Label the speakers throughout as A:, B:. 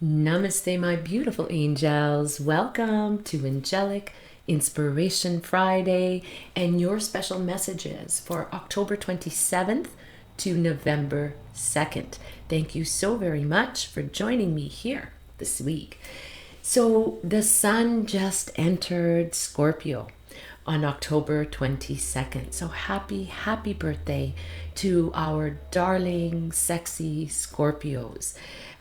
A: Namaste, my beautiful angels. Welcome to Angelic Inspiration Friday and your special messages for October 27th to November 2nd. Thank you so very much for joining me here this week. So, the sun just entered Scorpio on October 22nd. So happy birthday to our darling, sexy Scorpios.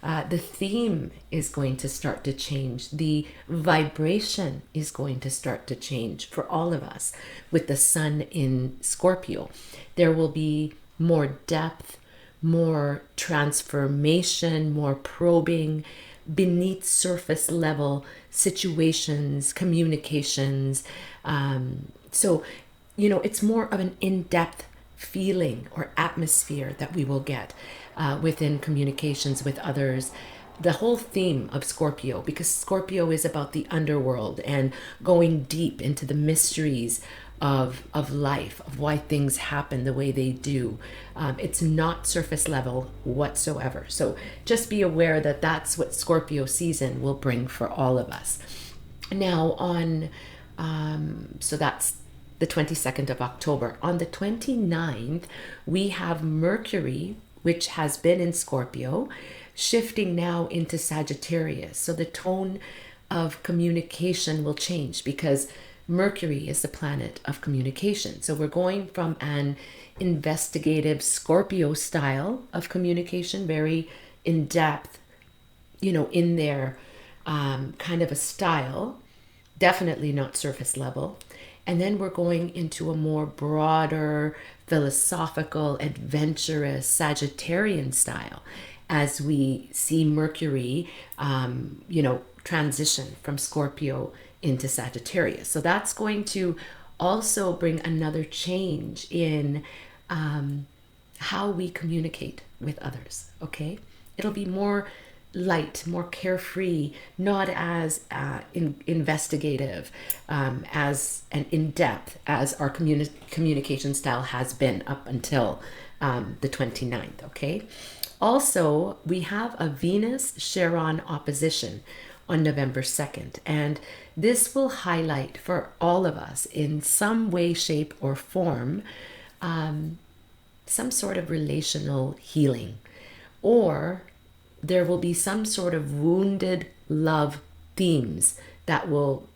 A: The theme is going to start to change. The vibration is going to start to change for all of us with the sun in Scorpio. There will be more depth, more transformation, more probing, beneath surface level situations, communications. So, it's more of an in depth feeling or atmosphere that we will get within communications with others. The whole theme of Scorpio, because Scorpio is about the underworld and going deep into the mysteries of life, of why things happen the way they do. It's not surface level whatsoever. So just be aware that that's what Scorpio season will bring for all of us. Now so that's the 22nd of October. On the 29th, we have Mercury, which has been in Scorpio, shifting now into Sagittarius. So the tone of communication will change because Mercury is the planet of communication. So we're going from an investigative Scorpio style of communication, very in depth, in their kind of a style, definitely not surface level. And then we're going into a more broader, philosophical, adventurous Sagittarian style as we see Mercury, transition from Scorpio into Sagittarius. So that's going to also bring another change in how we communicate with others, okay? It'll be more light, more carefree, not as investigative, as and in-depth as our communication style has been up until the 29th, okay? Also, we have a Venus-Chiron opposition on November 2nd, and this will highlight for all of us in some way, shape, or form some sort of relational healing, or there will be some sort of wounded love themes that will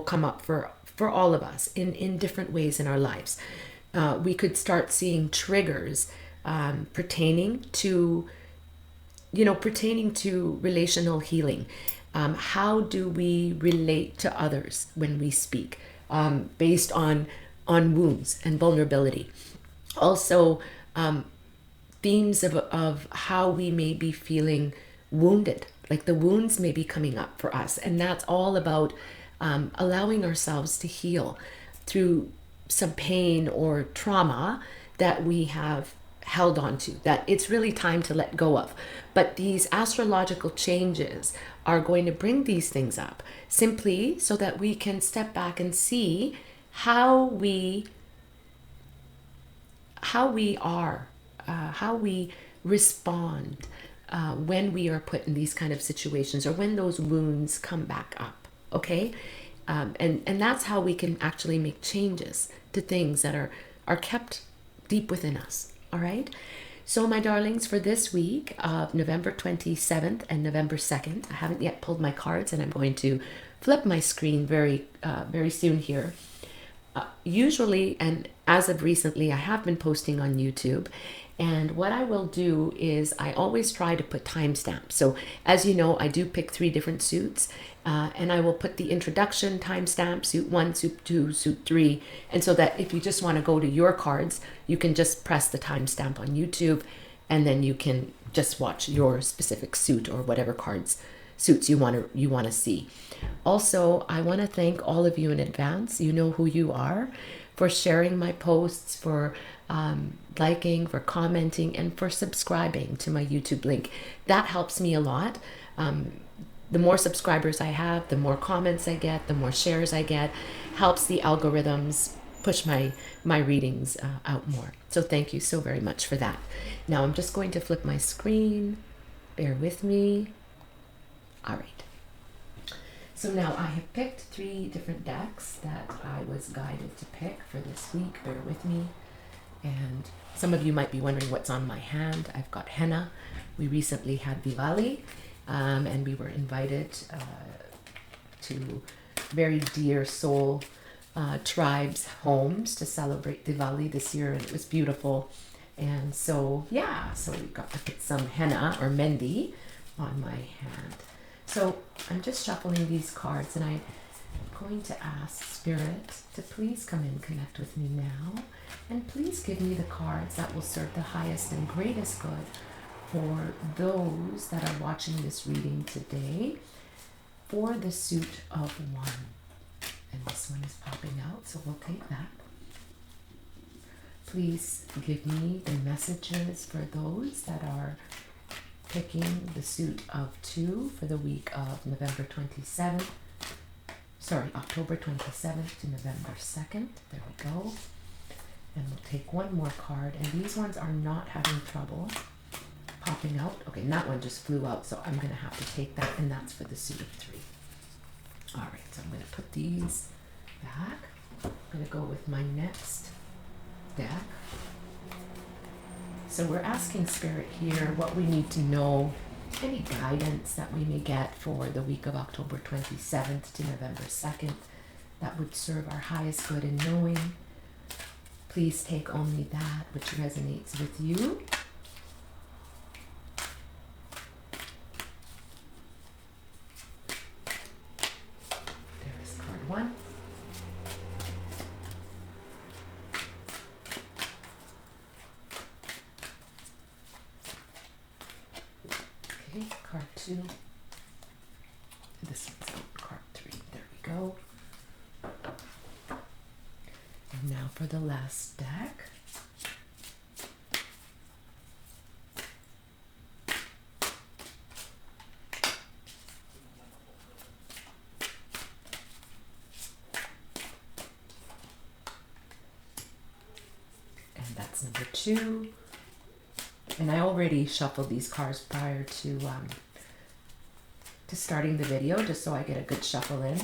A: come up for all of us in different ways in our lives. We could start seeing triggers pertaining to relational healing. How do we relate to others when we speak, based on wounds and vulnerability? Also, themes of how we may be feeling wounded, like the wounds may be coming up for us, and that's all about allowing ourselves to heal through some pain or trauma that we have held on to, that it's really time to let go of. But these astrological changes are going to bring these things up simply so that we can step back and see how we are, how we respond when we are put in these kind of situations or when those wounds come back up, okay? And that's how we can actually make changes to things that are kept deep within us, all right? So my darlings, for this week of November 27th and November 2nd, I haven't yet pulled my cards, and I'm going to flip my screen very soon here. Usually, and as of recently, I have been posting on YouTube. And what I will do is I always try to put timestamps. So as you know, I do pick 3 different suits, and I will put the introduction timestamp, suit 1, suit 2, suit 3. And so that if you just want to go to your cards, you can just press the timestamp on YouTube, and then you can just watch your specific suit or whatever suits you want to see. Also, I want to thank all of you in advance. You know who you are, for sharing my posts, for liking, for commenting, and for subscribing to my YouTube link. That helps me a lot. The more subscribers I have, the more comments I get, the more shares I get, helps the algorithms push my readings out more. So thank you so very much for that. Now I'm just going to flip my screen. Bear with me. All right. So now I have picked 3 different decks that I was guided to pick for this week. Bear with me. And some of you might be wondering what's on my hand. I've got henna. We recently had Diwali, and we were invited to very dear soul tribes' homes to celebrate Diwali this year, and it was beautiful. And so, yeah, so we got to put some henna or mendi on my hand. So I'm just shuffling these cards, and I'm going to ask Spirit to please come and connect with me now, and please give me the cards that will serve the highest and greatest good for those that are watching this reading today for the suit of 1. And this one is popping out, so we'll take that. Please give me the messages for those that are picking the suit of 2 for the week of October 27th to November 2nd. There we go. And we'll take one more card. And these ones are not having trouble popping out. Okay, and that one just flew out, so I'm going to have to take that, and that's for the suit of 3. All right, so I'm going to put these back. I'm going to go with my next deck. So we're asking Spirit here what we need to know, any guidance that we may get for the week of October 27th to November 2nd that would serve our highest good in knowing. Please take only that which resonates with you. There's card 1. Okay, card 2. This one's out, card 3. There we go. And now for the last deck. And that's number 2. And I already shuffled these cards prior to starting the video, just so I get a good shuffle in.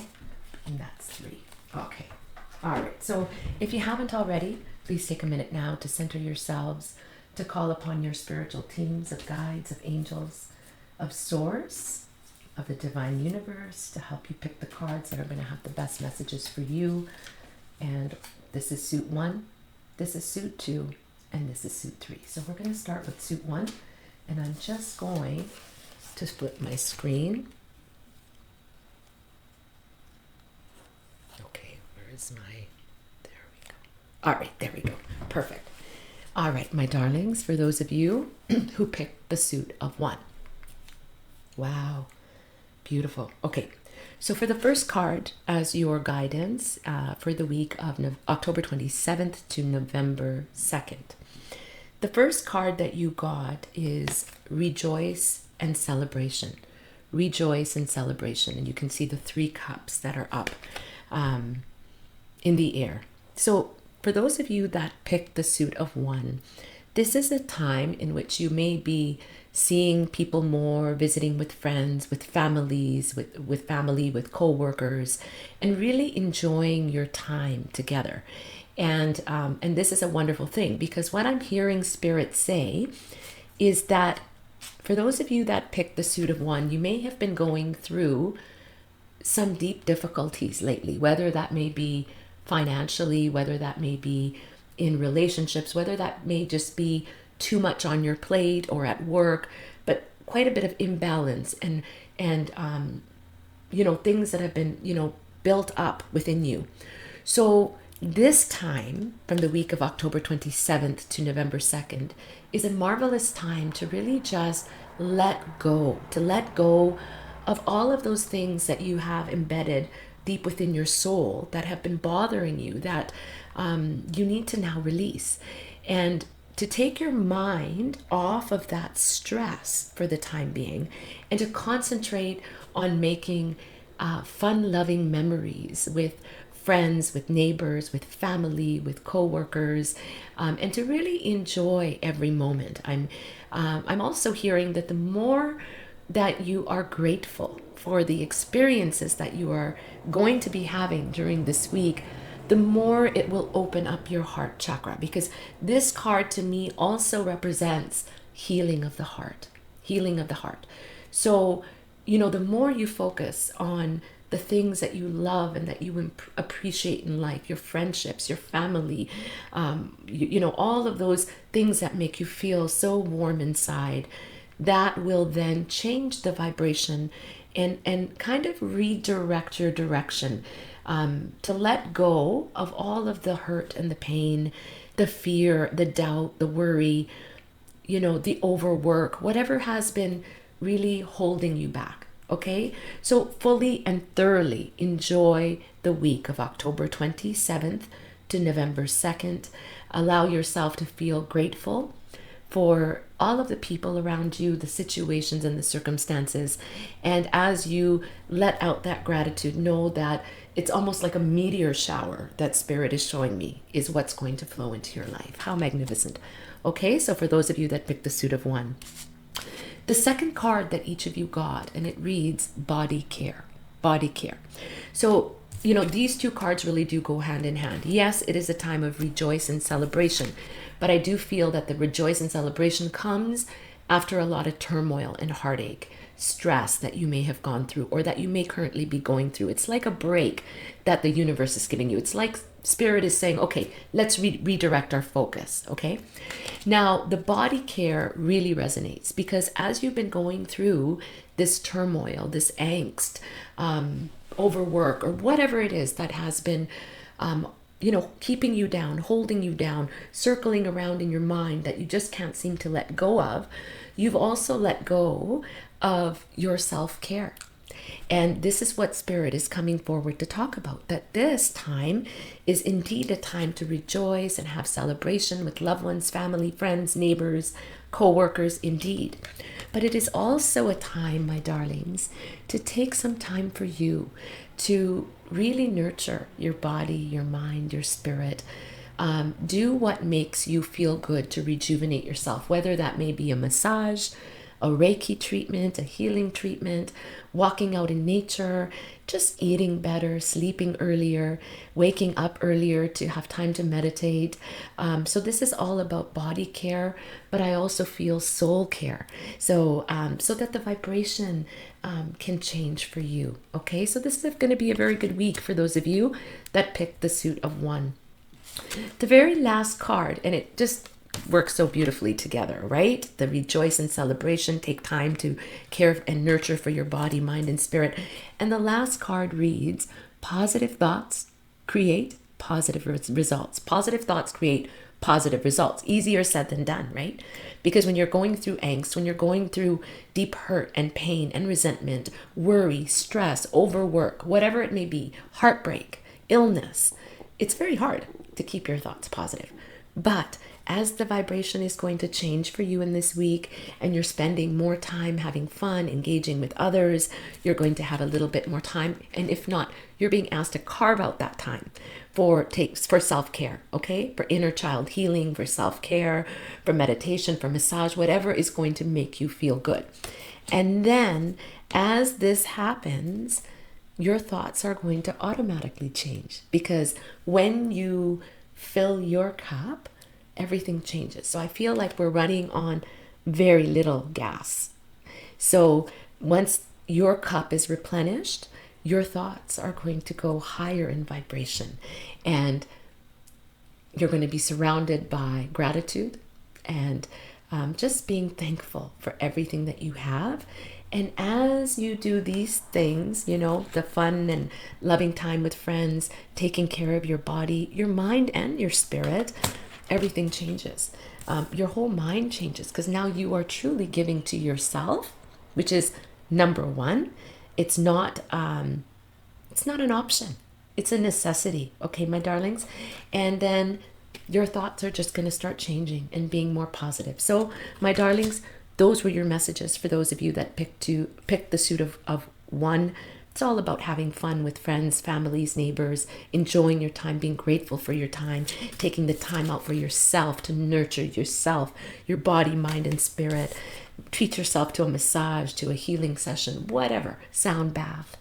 A: And that's 3. Okay. All right. So if you haven't already, please take a minute now to center yourselves, to call upon your spiritual teams of guides, of angels, of source, of the divine universe to help you pick the cards that are going to have the best messages for you. And this is suit 1, this is suit 2, and this is suit 3. So we're going to start with suit 1, and I'm just going to flip my screen. Okay, where is my, there we go. All right, there we go. Perfect. All right, my darlings, for those of you who picked the suit of 1. Wow, beautiful. Okay, so for the first card as your guidance for the week of October 27th to November 2nd. The first card that you got is Rejoice and Celebration. Rejoice and Celebration. And you can see the 3 cups that are up in the air. So for those of you that picked the suit of 1, this is a time in which you may be seeing people more, visiting with friends, with families, with family, with co-workers, and really enjoying your time together. And this is a wonderful thing, because what I'm hearing Spirit say is that for those of you that picked the suit of 1, you may have been going through some deep difficulties lately, whether that may be financially, whether that may be in relationships, whether that may just be too much on your plate or at work, but quite a bit of imbalance and things that have been, built up within you. So this time from the week of October 27th to November 2nd is a marvelous time to really just let go of all of those things that you have embedded deep within your soul that have been bothering you, that you need to now release, and to take your mind off of that stress for the time being, and to concentrate on making fun-loving memories with friends, with neighbors, with family, with co-workers, and to really enjoy every moment. I'm also hearing that the more that you are grateful for the experiences that you are going to be having during this week, the more it will open up your heart chakra. Because this card to me also represents healing of the heart, healing of the heart. So, the more you focus on the things that you love and that you appreciate in life, your friendships, your family, all of those things that make you feel so warm inside, that will then change the vibration and kind of redirect your direction, to let go of all of the hurt and the pain, the fear, the doubt, the worry, the overwork, whatever has been really holding you back. Okay, so fully and thoroughly enjoy the week of October 27th to November 2nd. Allow yourself to feel grateful for all of the people around you, the situations and the circumstances. And as you let out that gratitude, know that it's almost like a meteor shower that Spirit is showing me is what's going to flow into your life. How magnificent. Okay, so for those of you that picked the suit of one, the second card that each of you got, and it reads body care, body care. So, these two cards really do go hand in hand. Yes, it is a time of rejoice and celebration, but I do feel that the rejoice and celebration comes after a lot of turmoil and heartache, stress that you may have gone through or that you may currently be going through. It's like a break that the universe is giving you. It's like Spirit is saying, okay, let's redirect our focus. Okay. Now, the body care really resonates because as you've been going through this turmoil, this angst, overwork, or whatever it is that has been, keeping you down, holding you down, circling around in your mind that you just can't seem to let go of, you've also let go of your self-care. And this is what Spirit is coming forward to talk about, that this time is indeed a time to rejoice and have celebration with loved ones, family, friends, neighbors, co-workers, indeed. But it is also a time, my darlings, to take some time for you to really nurture your body, your mind, your spirit. Do what makes you feel good to rejuvenate yourself, whether that may be a massage, a Reiki treatment, a healing treatment, walking out in nature, just eating better, sleeping earlier, waking up earlier to have time to meditate. So this is all about body care, but I also feel soul care. So that the vibration can change for you. Okay, so this is going to be a very good week for those of you that picked the suit of one. The very last card, and it just work so beautifully together, right? The rejoice and celebration, take time to care and nurture for your body, mind, and spirit. And the last card reads, positive thoughts create positive results. Positive thoughts create positive results. Easier said than done, right? Because when you're going through angst, when you're going through deep hurt and pain and resentment, worry, stress, overwork, whatever it may be, heartbreak, illness, it's very hard to keep your thoughts positive. But as the vibration is going to change for you in this week and you're spending more time having fun, engaging with others, you're going to have a little bit more time. And if not, you're being asked to carve out that time for self-care, okay? For inner child healing, for self-care, for meditation, for massage, whatever is going to make you feel good. And then as this happens, your thoughts are going to automatically change, because when you fill your cup, everything changes. So I feel like we're running on very little gas. So once your cup is replenished, your thoughts are going to go higher in vibration, and you're going to be surrounded by gratitude and just being thankful for everything that you have. And as you do these things, you know, the fun and loving time with friends, taking care of your body, your mind, and your spirit, everything changes. Your whole mind changes, because now you are truly giving to yourself, which is number one. It's not an option. It's a necessity. Okay, my darlings. And then your thoughts are just going to start changing and being more positive. So, my darlings, those were your messages for those of you that picked the suit of one It's all about having fun with friends, families, neighbors, enjoying your time, being grateful for your time, taking the time out for yourself to nurture yourself, your body, mind, and spirit. Treat yourself to a massage, to a healing session, whatever, sound bath,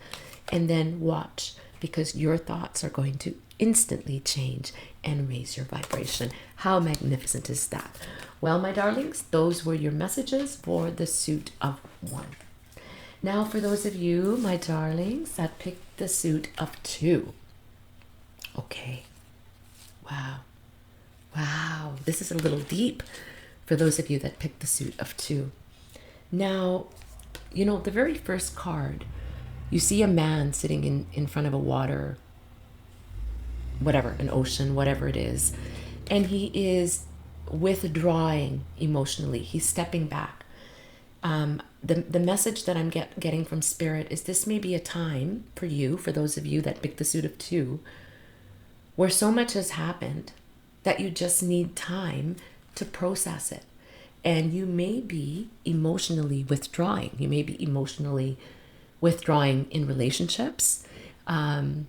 A: and then watch, because your thoughts are going to instantly change and raise your vibration. How magnificent is that? Well, my darlings, those were your messages for the suit of one. Now, for those of you, my darlings, that picked the suit of two. Okay. Wow. Wow. This is a little deep for those of you that picked the suit of two. Now, you know, the very first card, you see a man sitting in front of a water, whatever, an ocean, whatever it is, and he is withdrawing emotionally. He's stepping back. The message that I'm getting from Spirit is this may be a time for you, for those of you that picked the suit of two, where so much has happened that you just need time to process it. And you may be emotionally withdrawing. You may be emotionally withdrawing in relationships, and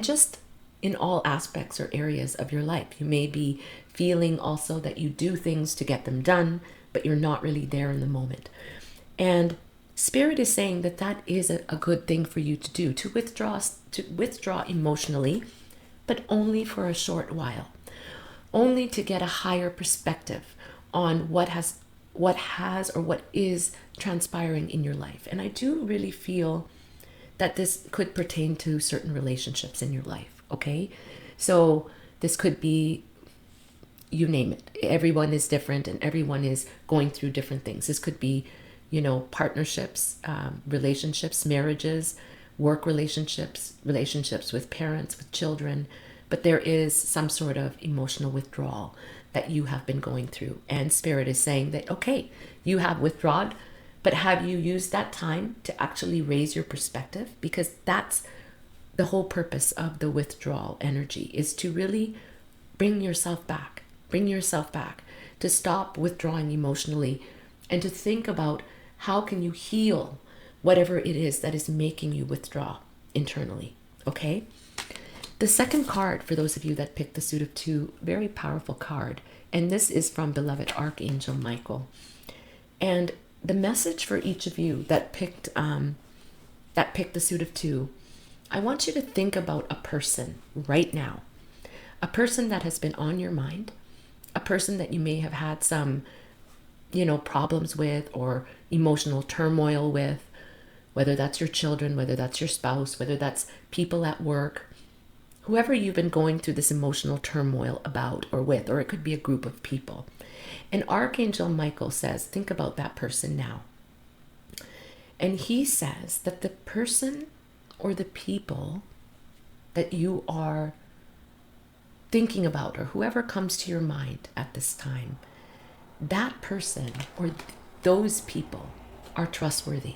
A: just in all aspects or areas of your life. You may be feeling also that you do things to get them done, but you're not really there in the moment. And Spirit is saying that that is a good thing for you to do, to withdraw emotionally, but only for a short while, only to get a higher perspective on what is transpiring in your life. And I do really feel that this could pertain to certain relationships in your life, okay? So this could be, you name it. Everyone is different and everyone is going through different things. This could be, you know, partnerships, relationships, marriages, work relationships, relationships with parents, with children. But there is some sort of emotional withdrawal that you have been going through. And Spirit is saying that, okay, you have withdrawn, but have you used that time to actually raise your perspective? Because that's the whole purpose of the withdrawal energy, is to really bring yourself back, to stop withdrawing emotionally and to think about how can you heal whatever it is that is making you withdraw internally, okay? The second card, for those of you that picked the suit of two, very powerful card. And this is from beloved Archangel Michael. And the message for each of you that picked the suit of two, I want you to think about a person right now. A person that has been on your mind. A person that you may have had some, you know, problems with or emotional turmoil with. Whether that's your children, whether that's your spouse, whether that's people at work. Whoever you've been going through this emotional turmoil about or with, or it could be a group of people. And Archangel Michael says, think about that person now. And he says that the person or the people that you are thinking about, or whoever comes to your mind at this time, that person or those people are trustworthy.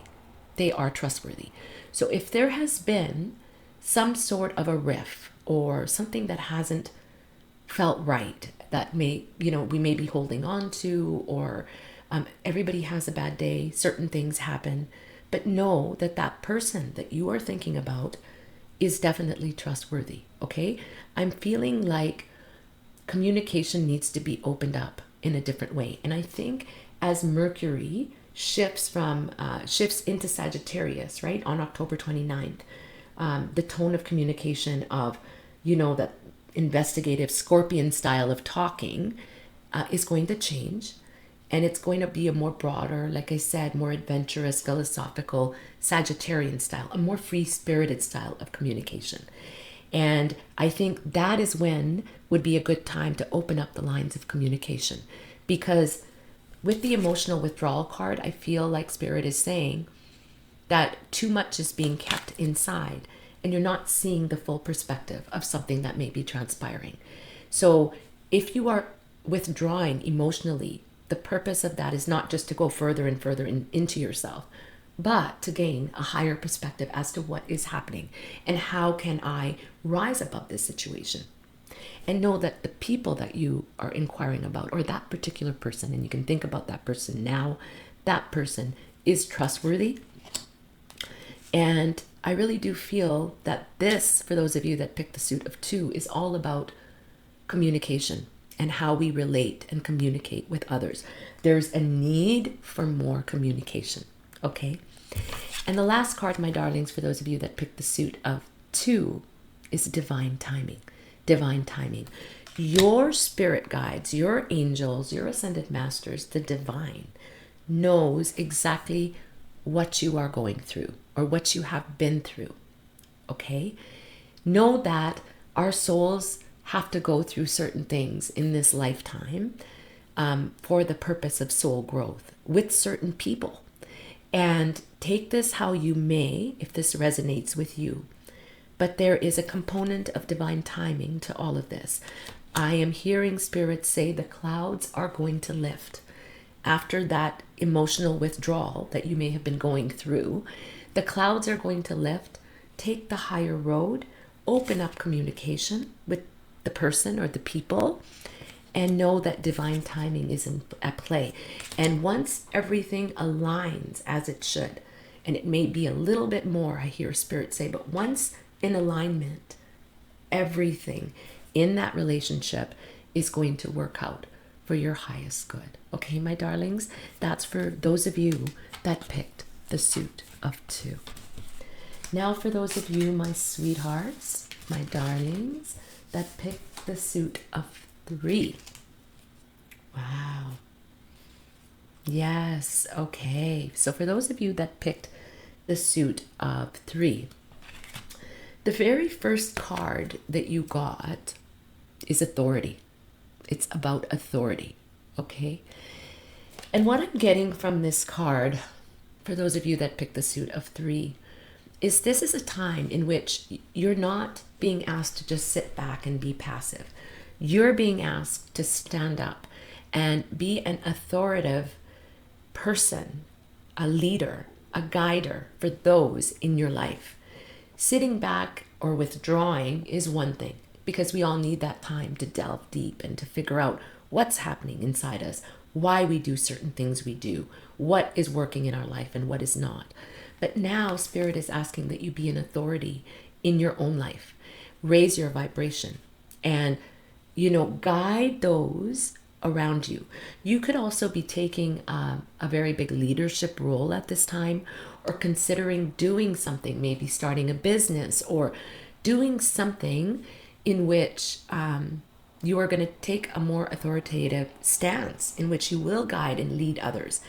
A: They are trustworthy. So if there has been some sort of a riff or something that hasn't felt right, that may, you know, we may be holding on to, or everybody has a bad day, certain things happen, but know that that person that you are thinking about is definitely trustworthy, okay? I'm feeling like communication needs to be opened up in a different way. And I think as Mercury shifts into Sagittarius, right, on October 29th, the tone of communication of, you know, that investigative Scorpion style of talking is going to change. And it's going to be a more broader, like I said, more adventurous, philosophical, Sagittarian style, a more free-spirited style of communication. And I think that is when would be a good time to open up the lines of communication. Because with the emotional withdrawal card, I feel like Spirit is saying that too much is being kept inside and you're not seeing the full perspective of something that may be transpiring. So if you are withdrawing emotionally, the purpose of that is not just to go further and further into yourself, but to gain a higher perspective as to what is happening and how can I rise above this situation. And know that the people that you are inquiring about, or that particular person, and you can think about that person now, that person is trustworthy. And I really do feel that this, for those of you that picked the suit of 2, is all about communication and how we relate and communicate with others. There's a need for more communication, okay? And the last card, my darlings, for those of you that picked the suit of 2, is divine timing. Divine timing. Your spirit guides, your angels, your ascended masters, the divine, knows exactly what you are going through or what you have been through, okay? Know that our souls have to go through certain things in this lifetime for the purpose of soul growth with certain people. And take this how you may, if this resonates with you. But there is a component of divine timing to all of this. I am hearing Spirit say the clouds are going to lift. After that emotional withdrawal that you may have been going through, the clouds are going to lift. Take the higher road, open up communication with the person or the people, and know that divine timing is at play. And once everything aligns as it should, and it may be a little bit more, I hear Spirit say, but once in alignment, everything in that relationship is going to work out for your highest good. Okay, my darlings? That's for those of you that picked the suit of 2. Now for those of you, my sweethearts, my darlings, that picked the suit of 3. Wow. Yes, okay. So for those of you that picked the suit of 3, the very first card that you got is authority. It's about authority, okay? And what I'm getting from this card, for those of you that picked the suit of 3, is this is a time in which you're not being asked to just sit back and be passive. You're being asked to stand up and be an authoritative person, a leader, a guider for those in your life. Sitting back or withdrawing is one thing, because we all need that time to delve deep and to figure out what's happening inside us, why we do certain things we do, what is working in our life and what is not. But now Spirit is asking that you be an authority in your own life. Raise your vibration and, guide those around you. You could also be taking a very big leadership role at this time, or considering doing something, maybe starting a business or doing something in which you are going to take a more authoritative stance, in which you will guide and lead others.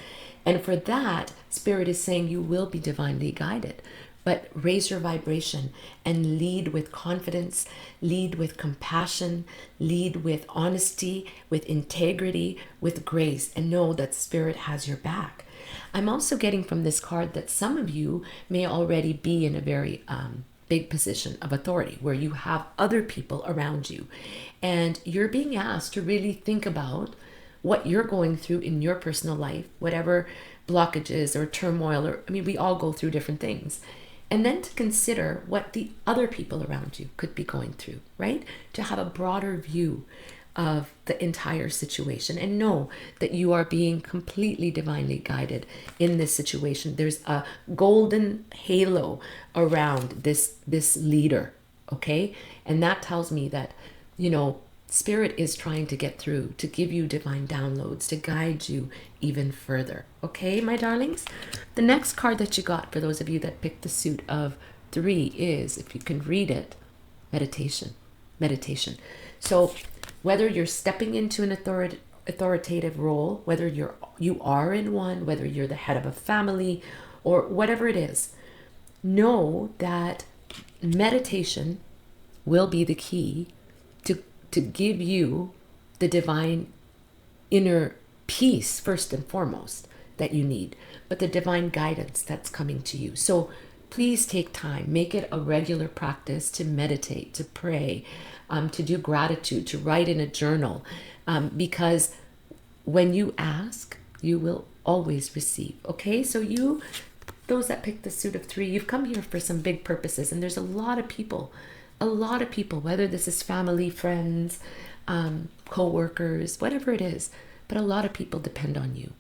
A: And for that, Spirit is saying you will be divinely guided. But raise your vibration and lead with confidence, lead with compassion, lead with honesty, with integrity, with grace, and know that Spirit has your back. I'm also getting from this card that some of you may already be in a very big position of authority where you have other people around you. And you're being asked to really think about what you're going through in your personal life, whatever blockages or turmoil, we all go through different things. And then to consider what the other people around you could be going through, right? To have a broader view of the entire situation and know that you are being completely divinely guided in this situation. There's a golden halo around this leader, okay? And that tells me that, Spirit is trying to get through, to give you divine downloads, to guide you even further. Okay, my darlings? The next card that you got, for those of you that picked the suit of 3, is, if you can read it, meditation. Meditation. So whether you're stepping into an authoritative role, whether you are in one, whether you're the head of a family, or whatever it is, know that meditation will be the key to give you the divine inner peace, first and foremost, that you need, but the divine guidance that's coming to you. So please take time, make it a regular practice to meditate, to pray, to do gratitude, to write in a journal, because when you ask, you will always receive. Okay, so those that picked the suit of 3, you've come here for some big purposes, and there's a lot of people, whether this is family, friends, co-workers, whatever it is, but a lot of people depend on you.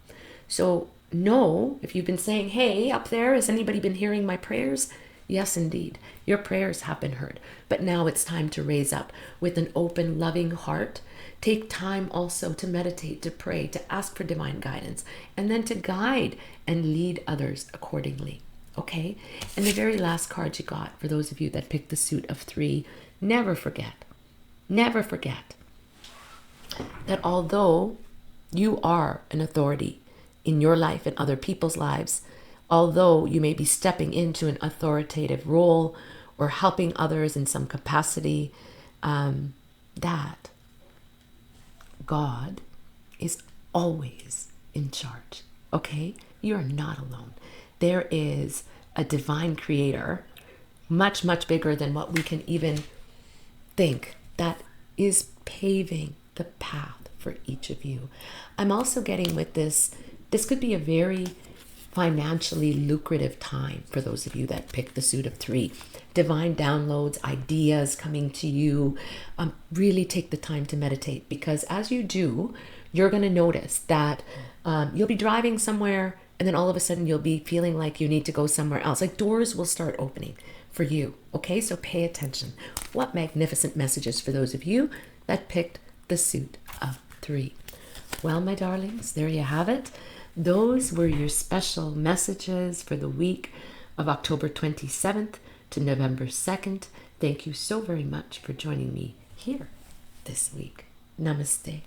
A: So know, if you've been saying, hey, up there, has anybody been hearing my prayers? Yes, indeed. Your prayers have been heard. But now it's time to raise up with an open, loving heart. Take time also to meditate, to pray, to ask for divine guidance, and then to guide and lead others accordingly. Okay? And the very last card you got, for those of you that picked the suit of 3, never forget that although you are an authority in your life and other people's lives, although you may be stepping into an authoritative role or helping others in some capacity, that God is always in charge. Okay? You are not alone. There is a divine creator, much, much bigger than what we can even think, that is paving the path for each of you. I'm also getting with this could be a very financially lucrative time for those of you that pick the suit of 3. Divine downloads, ideas coming to you. Really take the time to meditate, because as you do, you're going to notice that you'll be driving somewhere and then all of a sudden you'll be feeling like you need to go somewhere else. Like doors will start opening for you. Okay, so pay attention. What magnificent messages for those of you that picked the suit of 3. Well, my darlings, there you have it. Those were your special messages for the week of October 27th to November 2nd. Thank you so very much for joining me here this week. Namaste.